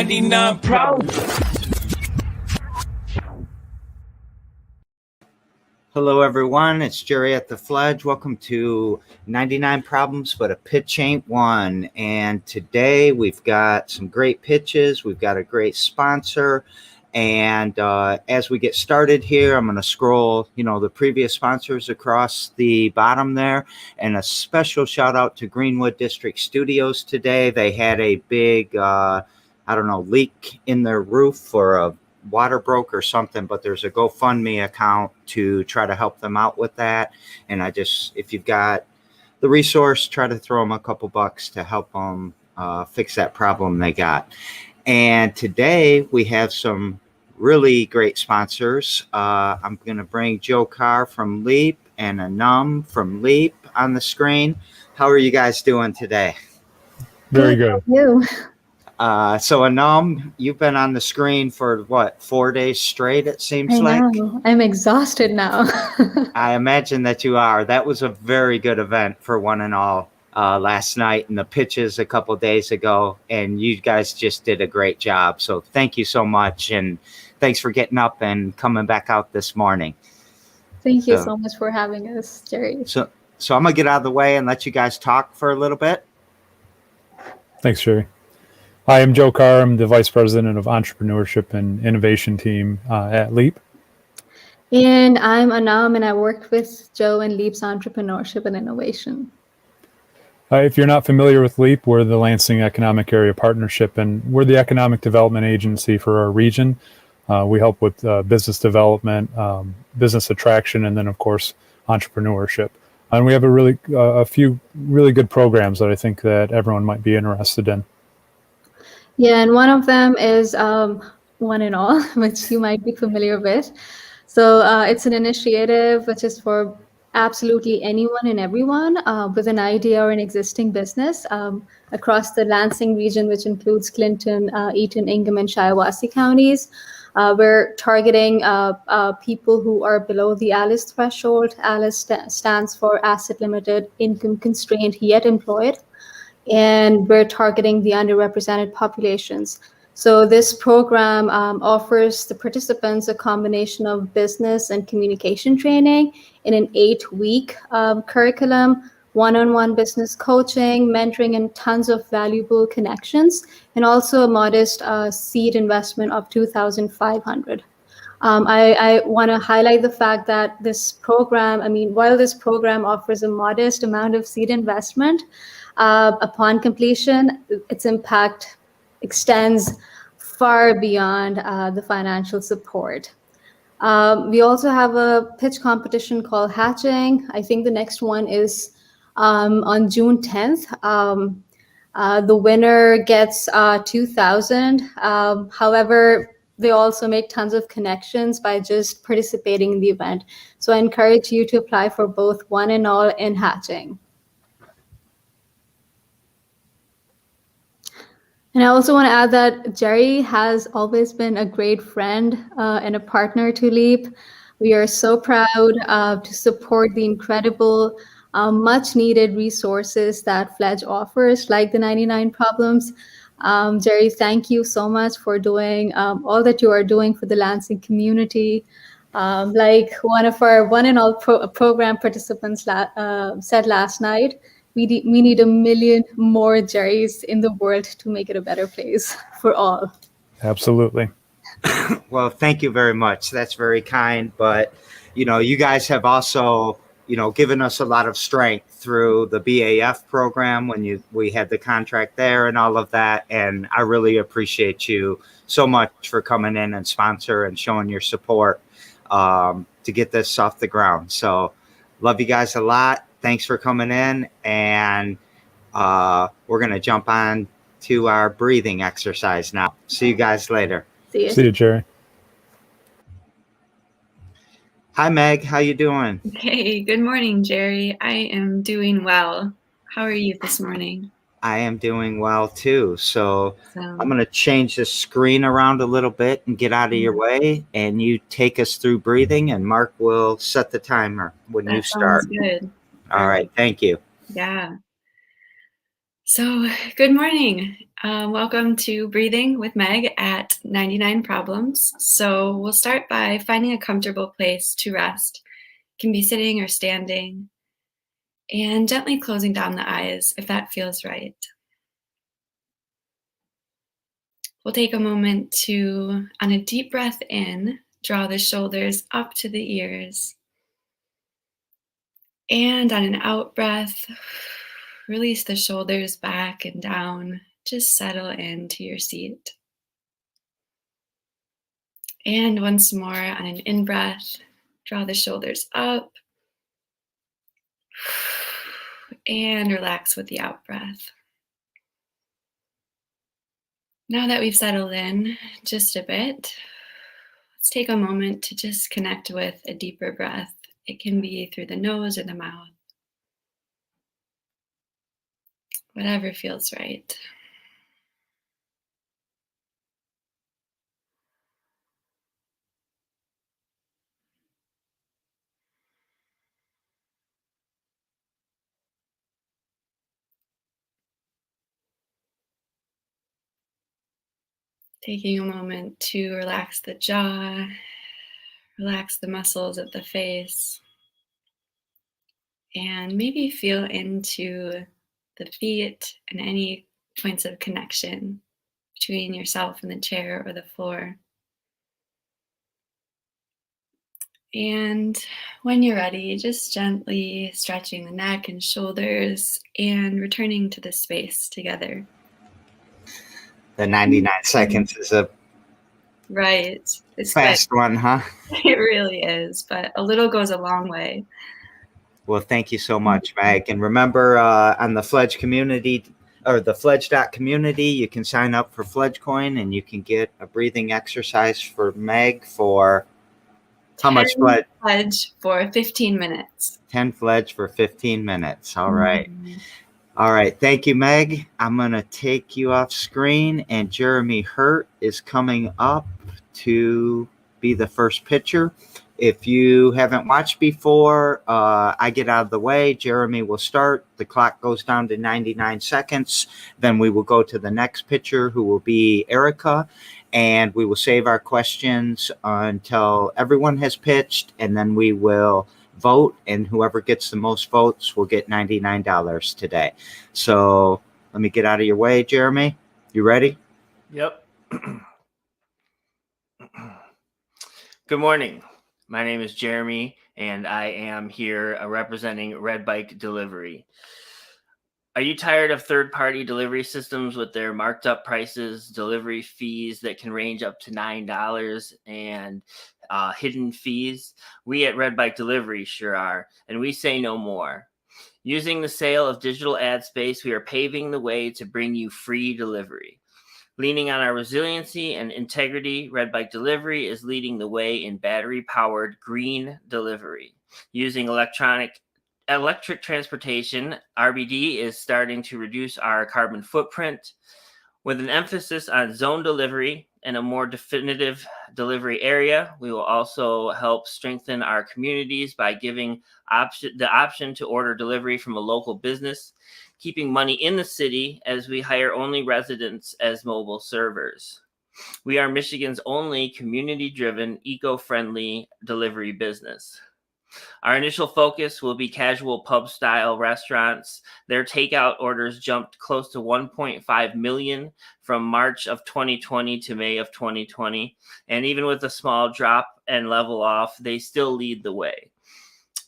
99 problems. Hello, everyone. It's Jerry at the Fledge. Welcome to 99 Problems, but a pitch ain't one. And today we've got some great pitches. We've got a great sponsor. And as we get started here, I'm going to scroll, the previous sponsors across the bottom there. And a special shout out to Greenwood District Studios today. They had a big, leak in their roof or a water broke or something, but there's a GoFundMe account to try to help them out with that. And if you've got the resource, try to throw them a couple bucks to help them fix that problem they got. And today we have some really great sponsors. I'm going to bring Joe Carr from Leap and Anum from Leap on the screen. How are you guys doing today? Very good. You. So Anum, you've been on the screen for 4 days straight, it seems I like. know. I'm exhausted now. I imagine that you are. That was a very good event for one and all last night, and the pitches a couple days ago, and you guys just did a great job. So thank you so much, and thanks for getting up and coming back out this morning. Thank you so much for having us, Jerry. So I'm going to get out of the way and let you guys talk for a little bit. Thanks, Jerry. Hi, I'm Joe Carr. I'm the Vice President of Entrepreneurship and Innovation Team at Leap. And I'm Anam, and I work with Joe and Leap's Entrepreneurship and Innovation. If you're not familiar with Leap, we're the Lansing Economic Area Partnership, and we're the economic development agency for our region. We help with business development, business attraction, and then, of course, entrepreneurship. And we have a few really good programs that I think that everyone might be interested in. Yeah, and one of them is One and All, which you might be familiar with. So it's an initiative which is for absolutely anyone and everyone with an idea or an existing business across the Lansing region, which includes Clinton, Eaton, Ingham, and Shiawassee counties. We're targeting people who are below the ALICE threshold. ALICE stands for Asset Limited, Income Constrained, Yet Employed. And we're targeting the underrepresented populations. So this program offers the participants a combination of business and communication training in an 8-week curriculum, one-on-one business coaching, mentoring, and tons of valuable connections, and also a modest seed investment of $2,500. I want to highlight the fact that this program, while this program offers a modest amount of seed investment, upon completion, its impact extends far beyond the financial support. We also have a pitch competition called Hatching. I think the next one is on June 10th. The winner gets $2,000. However, they also make tons of connections by just participating in the event. So I encourage you to apply for both One and All and Hatching. And I also want to add that Jerry has always been a great friend and a partner to Leap. We are so proud to support the incredible, much needed resources that Fledge offers, like the 99 Problems. Jerry, thank you so much for doing all that you are doing for the Lansing community. Like one of our One and All program participants said last night, we need 1 million more Jerrys in the world to make it a better place for all. Absolutely. Well, thank you very much. That's very kind. But, you guys have also, given us a lot of strength through the BAF program when we had the contract there and all of that. And I really appreciate you so much for coming in and sponsor and showing your support to get this off the ground. So love you guys a lot. Thanks for coming in, and we're going to jump on to our breathing exercise now. See you guys later. See you, Jerry. Hi, Meg. How you doing? Hey, good morning, Jerry. I am doing well. How are you this morning? I am doing well, too. So I'm going to change the screen around a little bit and get out of your way, and you take us through breathing, and Mark will set the timer when you start. Sounds good. All right. Thank you. Yeah. So, good morning. Welcome to Breathing with Meg at 99 Problems. So, we'll start by finding a comfortable place to rest. It can be sitting or standing, and gently closing down the eyes if that feels right. We'll take a moment to, on a deep breath in, draw the shoulders up to the ears. And on an out breath, release the shoulders back and down. Just settle into your seat. And once more on an in breath, draw the shoulders up and relax with the out breath. Now that we've settled in just a bit, let's take a moment to just connect with a deeper breath. It can be through the nose or the mouth, whatever feels right. Taking a moment to relax the jaw, relax the muscles of the face, and maybe feel into the feet and any points of connection between yourself and the chair or the floor. And when you're ready, just gently stretching the neck and shoulders and returning to the space together. The 99 seconds is a Right. It's fast one, huh? It really is, but a little goes a long way. Well, thank you so much, Meg. And remember, on the Fledge community or the Fledge.community, you can sign up for Fledge Coin and you can get a breathing exercise for Meg for how much Fledge? Fledge for 15 minutes. 10 Fledge for 15 minutes. All right. All right. Thank you, Meg. I'm going to take you off screen, and Jeremy Hurt is coming up to be the first pitcher. If you haven't watched before, I get out of the way. Jeremy will start. The clock goes down to 99 seconds. Then we will go to the next pitcher, who will be Erica. And we will save our questions until everyone has pitched, and then we will vote, and whoever gets the most votes will get $99 today. So let me get out of your way, Jeremy. You ready? Yep. Good morning. My name is Jeremy, and I am here representing Red Bike Delivery. Are you tired of third-party delivery systems with their marked up prices, delivery fees that can range up to $9, and hidden fees? We at Red Bike Delivery sure are, and we say no more. Using the sale of digital ad space, we are paving the way to bring you free delivery. Leaning on our resiliency and integrity, Red Bike Delivery is leading the way in battery-powered green delivery. Using electric transportation, RBD is starting to reduce our carbon footprint. With an emphasis on zone delivery and a more definitive delivery area, we will also help strengthen our communities by giving the option to order delivery from a local business, keeping money in the city as we hire only residents as mobile servers. We are Michigan's only community-driven, eco-friendly delivery business. Our initial focus will be casual pub-style restaurants. Their takeout orders jumped close to 1.5 million from March of 2020 to May of 2020. And even with a small drop and level off, they still lead the way.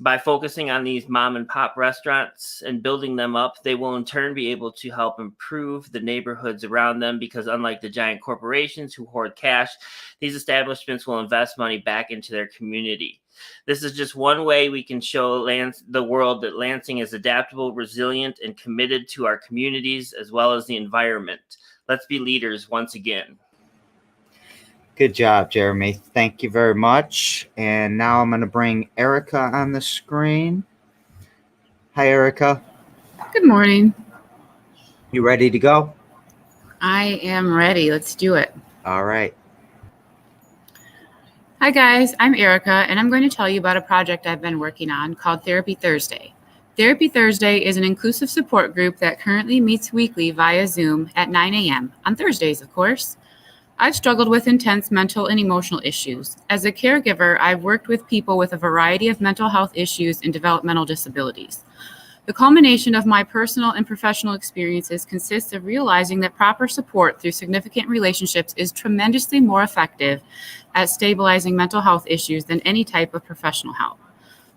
By focusing on these mom and pop restaurants and building them up, they will in turn be able to help improve the neighborhoods around them, because unlike the giant corporations who hoard cash, these establishments will invest money back into their community. This is just one way we can show the world that Lansing is adaptable, resilient, and committed to our communities as well as the environment. Let's be leaders once again. Good job, Jeremy. Thank you very much. And now I'm going to bring Erica on the screen. Hi, Erica. Good morning. You ready to go? I am ready. Let's do it. All right. Hi, guys. I'm Erica, and I'm going to tell you about a project I've been working on called Therapy Thursday. Therapy Thursday is an inclusive support group that currently meets weekly via Zoom at 9 a.m. on Thursdays, of course. I've struggled with intense mental and emotional issues. As a caregiver, I've worked with people with a variety of mental health issues and developmental disabilities. The culmination of my personal and professional experiences consists of realizing that proper support through significant relationships is tremendously more effective at stabilizing mental health issues than any type of professional help.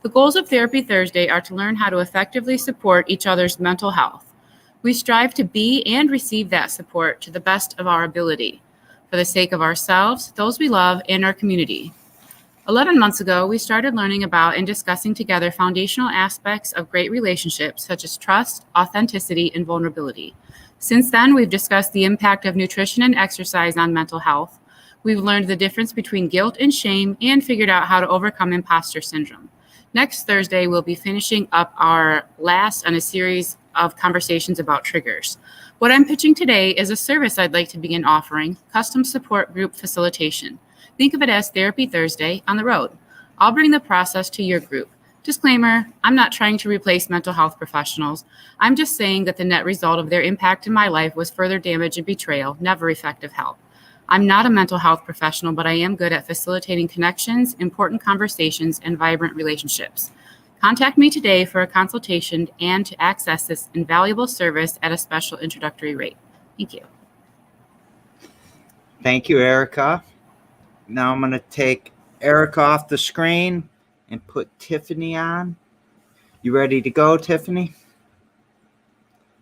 The goals of Therapy Thursday are to learn how to effectively support each other's mental health. We strive to be and receive that support to the best of our ability, for the sake of ourselves, those we love, and our community. 11 months ago, we started learning about and discussing together foundational aspects of great relationships, such as trust, authenticity, and vulnerability. Since then, we've discussed the impact of nutrition and exercise on mental health. We've learned the difference between guilt and shame and figured out how to overcome imposter syndrome. Next Thursday, we'll be finishing up our last on a series of conversations about triggers. What I'm pitching today is a service I'd like to begin offering, custom support group facilitation. Think of it as Therapy Thursday on the road. I'll bring the process to your group. Disclaimer, I'm not trying to replace mental health professionals. I'm just saying that the net result of their impact in my life was further damage and betrayal, never effective help. I'm not a mental health professional, but I am good at facilitating connections, important conversations, and vibrant relationships. Contact me today for a consultation and to access this invaluable service at a special introductory rate. Thank you. Thank you, Erica. Now I'm going to take Erica off the screen and put Tiffany on. You ready to go, Tiffany?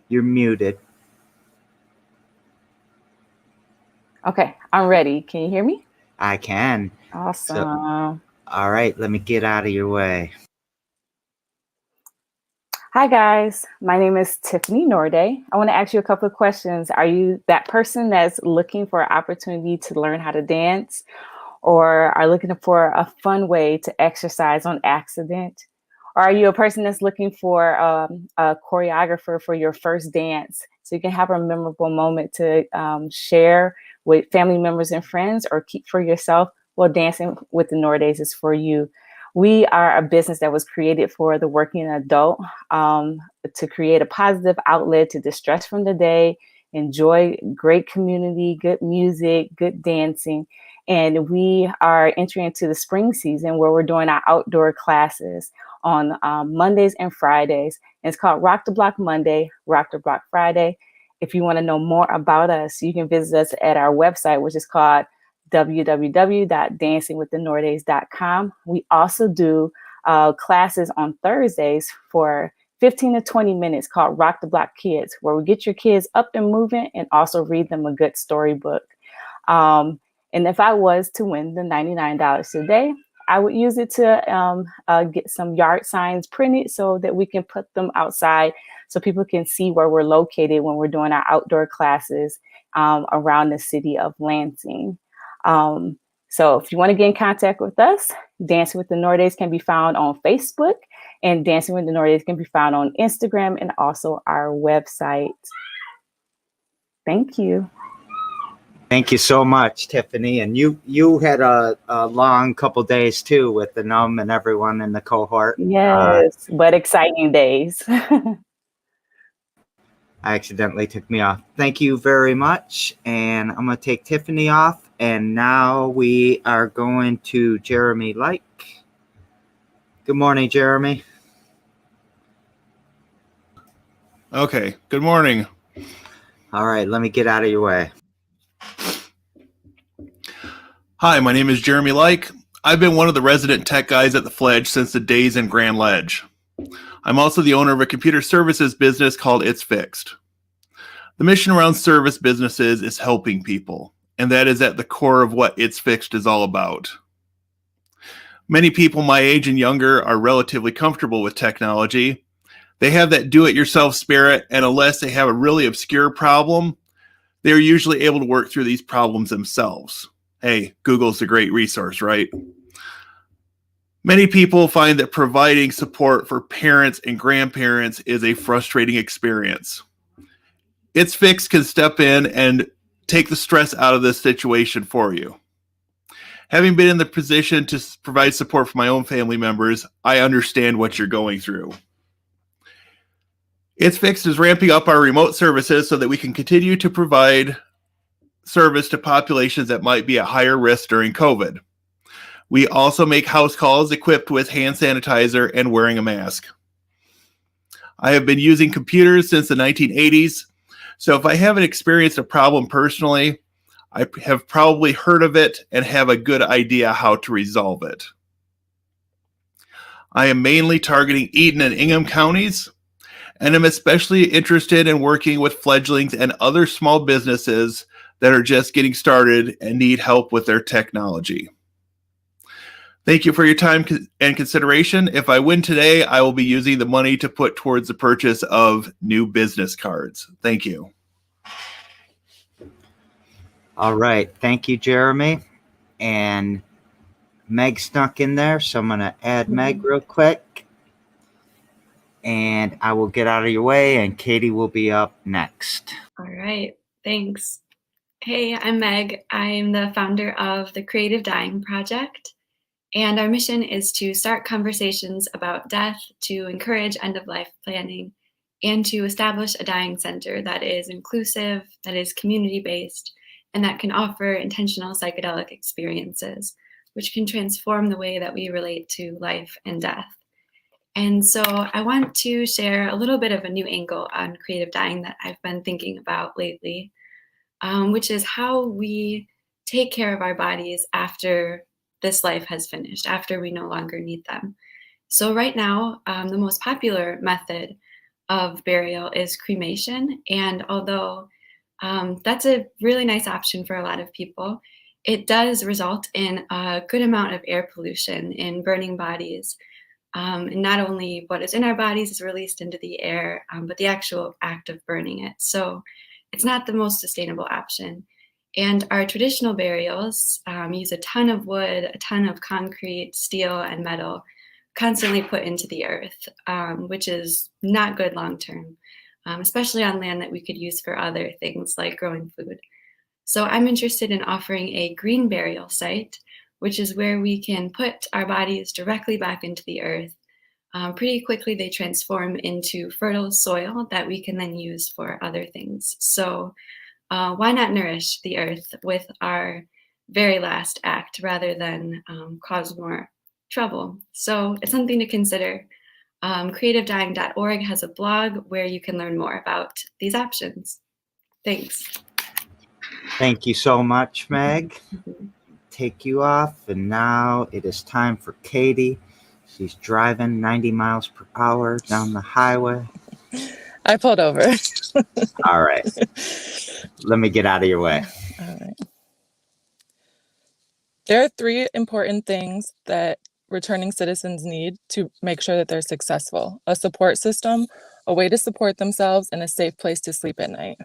You're muted. Okay, I'm ready. Can you hear me? I can. Awesome. All right, let me get out of your way. Hi, guys. My name is Tiffany Norday. I want to ask you a couple of questions. Are you that person that's looking for an opportunity to learn how to dance, or are looking for a fun way to exercise on accident? Or are you a person that's looking for a choreographer for your first dance so you can have a memorable moment to share with family members and friends, or keep for yourself? Well, Dancing with the Nordays is for you. We are a business that was created for the working adult to create a positive outlet to distress from the day, enjoy great community, good music, good dancing. And we are entering into the spring season where we're doing our outdoor classes on Mondays and Fridays. And it's called Rock the Block Monday, Rock the Block Friday. If you want to know more about us, you can visit us at our website, which is called www.dancingwiththenordays.com. We also do classes on Thursdays for 15 to 20 minutes called Rock the Block Kids, where we get your kids up and moving and also read them a good storybook. And if I was to win the $99 today, I would use it to get some yard signs printed so that we can put them outside so people can see where we're located when we're doing our outdoor classes around the city of Lansing. So if you want to get in contact with us, Dancing with the Nordays can be found on Facebook, and Dancing with the Nordays can be found on Instagram and also our website. Thank you. Thank you so much, Tiffany. And you had a long couple days too with the NUM and everyone in the cohort. Yes, but exciting days. I accidentally took me off. Thank you very much. And I'm going to take Tiffany off. And now we are going to Jeremy Like. Good morning, Jeremy. Okay, good morning. All right, let me get out of your way. Hi, my name is Jeremy Like. I've been one of the resident tech guys at the Fledge since the days in Grand Ledge. I'm also the owner of a computer services business called It's Fixed. The mission around service businesses is helping people, and that is at the core of what It's Fixed is all about. Many people my age and younger are relatively comfortable with technology. They have that do-it-yourself spirit, and unless they have a really obscure problem, they're usually able to work through these problems themselves. Hey, Google's a great resource, right? Many people find that providing support for parents and grandparents is a frustrating experience. It's Fixed can step in and take the stress out of this situation for you. Having been in the position to provide support for my own family members, I understand what you're going through. It's Fixed is ramping up our remote services so that we can continue to provide service to populations that might be at higher risk during COVID. We also make house calls equipped with hand sanitizer and wearing a mask. I have been using computers since the 1980s, so if I haven't experienced a problem personally, I have probably heard of it and have a good idea how to resolve it. I am mainly targeting Eden and Ingham counties, and I'm especially interested in working with fledglings and other small businesses that are just getting started and need help with their technology. Thank you for your time and consideration. If I win today, I will be using the money to put towards the purchase of new business cards. Thank you. All right. Thank you, Jeremy. And Meg snuck in there, so I'm going to add Meg real quick. And I will get out of your way, and Katie will be up next. All right, thanks. Hey, I'm Meg. I'm the founder of the Creative Dying Project, and our mission is to start conversations about death, to encourage end-of-life planning, and to establish a dying center that is inclusive, that is community-based, and that can offer intentional psychedelic experiences, which can transform the way that we relate to life and death. And so I want to share a little bit of a new angle on creative dying that I've been thinking about lately, which is how we take care of our bodies after this life has finished, after we no longer need them. So right now, the most popular method of burial is cremation. And although that's a really nice option for a lot of people, it does result in a good amount of air pollution in burning bodies. And not only what is in our bodies is released into the air, but the actual act of burning it. So it's not the most sustainable option. And our traditional burials use a ton of wood, a ton of concrete, steel, and metal constantly put into the earth, which is not good long-term, especially on land that we could use for other things like growing food. So I'm interested in offering a green burial site, which is where we can put our bodies directly back into the earth. Pretty quickly, they transform into fertile soil that we can then use for other things. So why not nourish the earth with our very last act rather than cause more trouble? So it's something to consider. CreativeDying.org has a blog where you can learn more about these options. Thanks. Thank you so much, Meg. Take you off, and now it is time for Katie. She's driving 90 miles per hour down the highway. I pulled over. All right. Let me get out of your way. All right. There are 3 important things that returning citizens need to make sure that they're successful: a support system, a way to support themselves, and a safe place to sleep at night.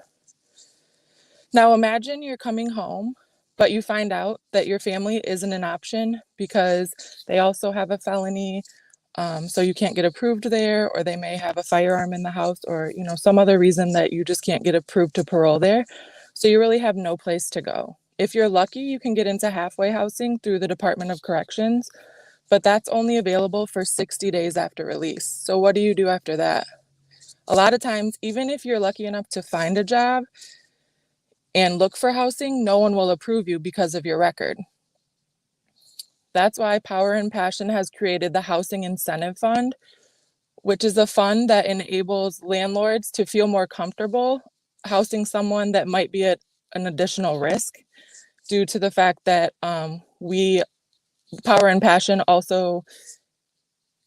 Now imagine you're coming home, but you find out that your family isn't an option because they also have a felony, so you can't get approved there, or they may have a firearm in the house, or some other reason that you just can't get approved to parole there. So you really have no place to go. If you're lucky, you can get into halfway housing through the Department of Corrections, but that's only available for 60 days after release. So what do you do after that? A lot of times, even if you're lucky enough to find a job and look for housing, no one will approve you because of your record. That's why Power and Passion has created the Housing Incentive Fund, which is a fund that enables landlords to feel more comfortable housing someone that might be at an additional risk, due to the fact that Power and Passion also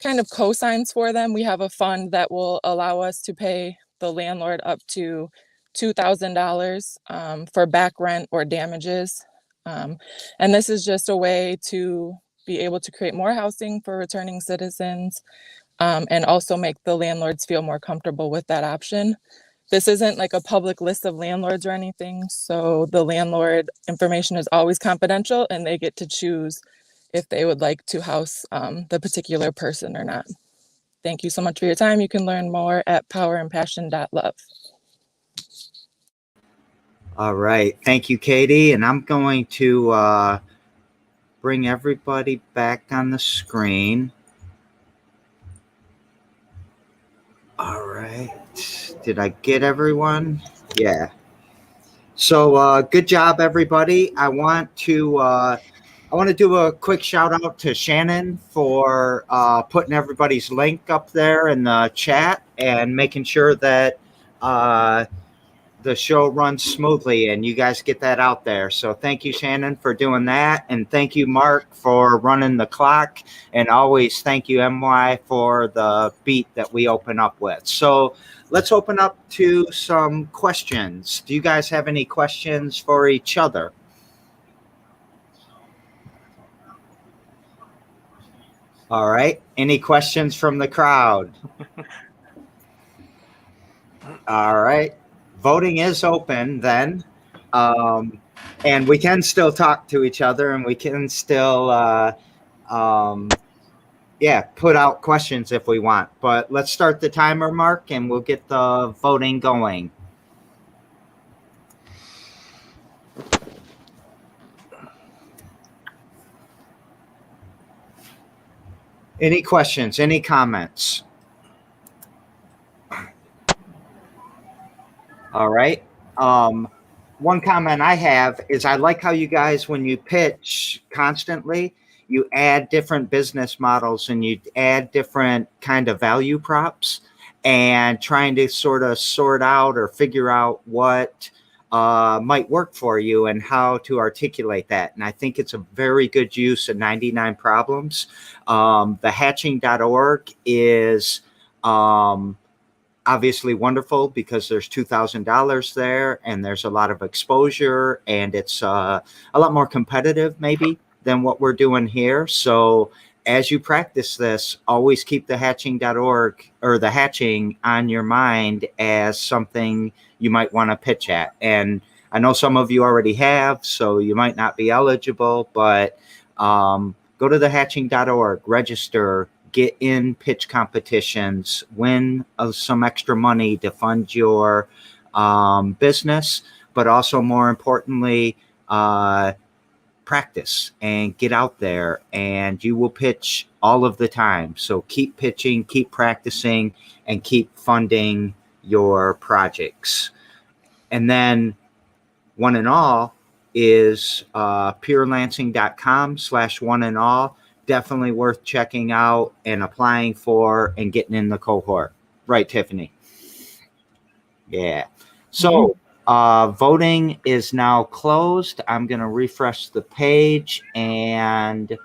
kind of co-signs for them. We have a fund that will allow us to pay the landlord up to $2,000 for back rent or damages. And this is just a way to be able to create more housing for returning citizens, and also make the landlords feel more comfortable with that option. This isn't like a public list of landlords or anything, so the landlord information is always confidential, and they get to choose if they would like to house the particular person or not. Thank you so much for your time. You can learn more at powerandpassion.love. All right. Thank you, Katie. And I'm going to bring everybody back on the screen. All right. Did I get everyone? Yeah. So good job, everybody. I want to do a quick shout out to Shannon for putting everybody's link up there in the chat and making sure that the show runs smoothly and you guys get that out there. So thank you, Shannon, for doing that. And thank you, Mark, for running the clock. And always thank you, MY, for the beat that we open up with. So let's open up to some questions. Do you guys have any questions for each other? All right. Any questions from the crowd? All right. Voting is open then. And we can still talk to each other and we can still, put out questions if we want. But let's start the timer, Mark, and we'll get the voting going. Any questions? Any comments? All right. One comment I have is I like how you guys, when you pitch constantly, you add different business models and you add different kind of value props and trying to sort of sort out or figure out what might work for you and how to articulate that. And I think it's a very good use of 99 Problems. The hatching.org is obviously wonderful because there's $2,000 there and there's a lot of exposure and it's a lot more competitive maybe than what we're doing here. So as you practice this, always keep the hatching.org or the hatching on your mind as something you might want to pitch at. And I know some of you already have, so you might not be eligible, but go to the hatching.org, register, get in pitch competitions, win some extra money to fund your business, but also more importantly, practice and get out there and you will pitch all of the time. So keep pitching, keep practicing, and keep funding your projects. And then One and All is purelancing.com/one and all. Definitely worth checking out and applying for and getting in the cohort. Right, Tiffany? Yeah. So voting is now closed. I'm going to refresh the page and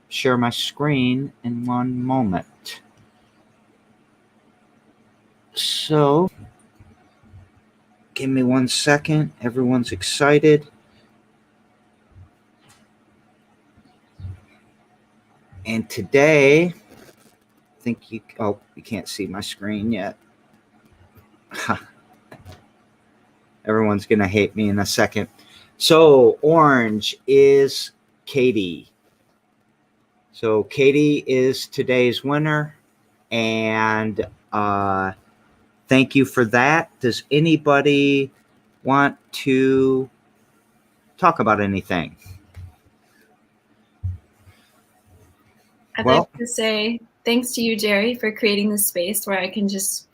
share my screen in one moment. So give me 1 second. Everyone's excited. And today, I think you can't see my screen yet. Everyone's going to hate me in a second. So orange is Katie. So Katie is today's winner. And thank you for that. Does anybody want to talk about anything? I'd like to say thanks to you, Jerry, for creating this space where I can just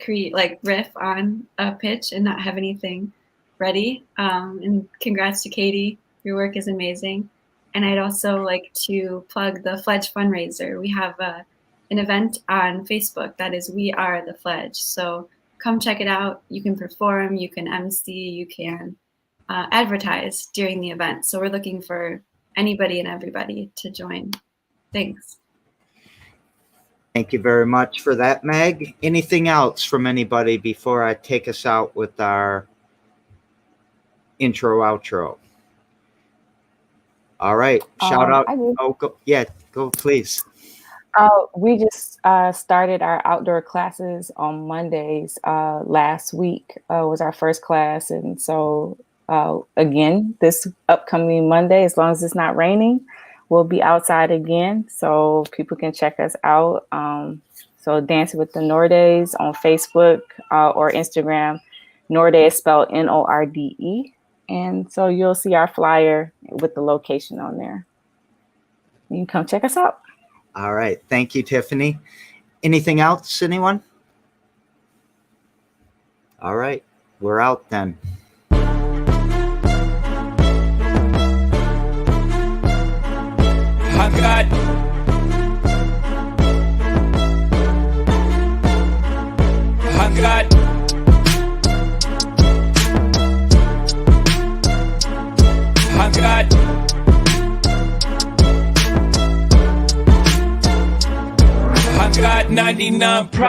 riff on a pitch and not have anything ready. And congrats to Katie. Your work is amazing. And I'd also like to plug the Fledge fundraiser. We have an event on Facebook that is We Are the Fledge. So come check it out. You can perform, you can MC, you can advertise during the event. So we're looking for anybody and everybody to join. Thanks. Thank you very much for that, Meg. Anything else from anybody before I take us out with our intro, outro? All right. Shout out. Go please. We just started our outdoor classes on Mondays. Last week was our first class. And so again, this upcoming Monday, as long as it's not raining, we'll be outside again, so people can check us out. So Dancing with the Nordes on Facebook or Instagram. Norde is spelled Norde. And so you'll see our flyer with the location on there. You can come check us out. All right. Thank you, Tiffany. Anything else, anyone? All right, we're out then. I've got I've got 99 problems.